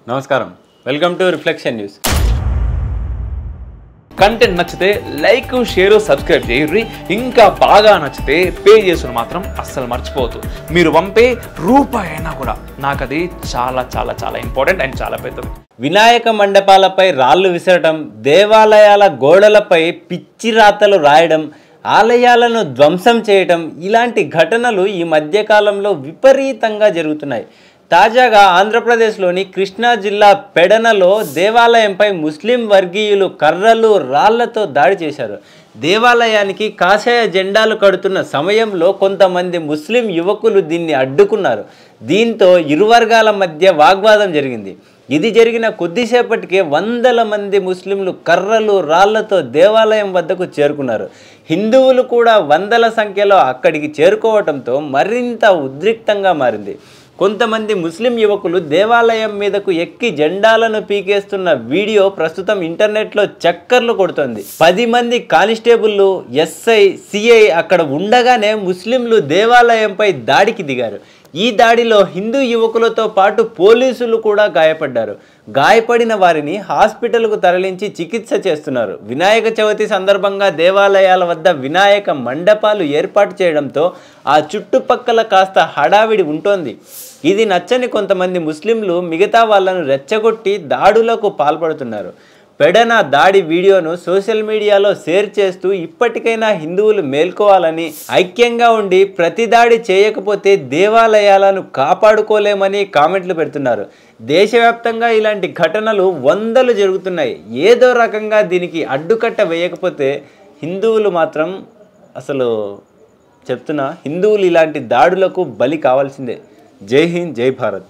నమస్కారం welcome to reflection news content నచ్చితే like share subscribe చేయండి ఇంకా బాగా నచ్చితే పే చేసుకుని మాత్రం అస్సలు మర్చిపోవద్దు మీరు పంపే రూపాయి అయినా కూడా నాకు అది చాలా చాలా చాలా ఇంపార్టెంట్ అండ్ చాలా పెద్దది వినాయక మండపాలపై రాళ్ళు విసరడం దేవాలయాల గోడలపై పిచ్చి రాతలు రాయడం ఆలయాలను ధ్వంసం చేయడం ఇలాంటి ఘటనలు ఈ మధ్యకాలంలో విపరీతంగా జరుగుతున్నాయి తాజాగా ఆంధ్రప్రదేశ్లోని కృష్ణా జిల్లా పెడనలో దేవాలయంపై ముస్లిం వర్గీయులు కర్రలు రాళ్లతో దాడి చేశారు దేవాలయానికి కాషాయ జెండాలు కడుతున్న సమయంలో కొంతమంది ముస్లిం యువకులు దీన్ని అడ్డుకున్నారు దీంతో ఇరు వర్గాల మధ్య వాగ్వాదం జరిగింది ఇది జరిగిన కొద్దిసేపటికే వందల మంది ముస్లింలు కర్రలు రాళ్లతో దేవాలయం వద్దకు చేరుకున్నారు హిందువులు కూడా వందల సంఖ్యలో అక్కడికి చేరుకోవడంతో మరింత ఉద్రిక్తంగా మారింది కొంతమంది ముస్లిం యువకులు దేవాలయం మీదకు ఎక్కి జెండాలను పీకేస్తున్న వీడియో ప్రస్తుతం ఇంటర్నెట్లో చక్కర్లు కొడుతోంది 10 మంది కానిస్టేబుల్లు ఎస్ఐ సిఐ అక్కడ ఉండగానే ముస్లింలు దేవాలయంపై దాడికి దిగారు ఈ దాడిలో హిందూ యువకులతో పాటు పోలీసులు కూడా గాయపడ్డారు గాయపడిన వారిని హాస్పిటల్కు తరలించి చికిత్స చేస్తున్నారు వినాయక చవితి సందర్భంగా దేవాలయాల వద్ద వినాయక మండపాలు ఏర్పాటు చేయడంతో ఆ చుట్టుపక్కల కాస్త హడావిడి ఉంటోంది ఇది నచ్చని కొంతమంది ముస్లింలు మిగతా వాళ్ళను రెచ్చగొట్టి దాడులకు పాల్పడుతున్నారు పెడన దాడి వీడియోను సోషల్ మీడియాలో షేర్ చేస్తూ ఇప్పటికైనా హిందువులు మేల్కోవాలని ఐక్యంగా ఉండి ప్రతి దాడి చేయకపోతే దేవాలయాలను కాపాడుకోలేమని కామెంట్లు పెడుతున్నారు దేశవ్యాప్తంగా ఇలాంటి ఘటనలు వందలు జరుగుతున్నాయి ఏదో రకంగా దీనికి అడ్డుకట్ట వేయకపోతే హిందువులు మాత్రం అసలు చెప్తున్నా హిందువులు ఇలాంటి దాడులకు బలి కావాల్సిందే జై హింద్ జై భారత్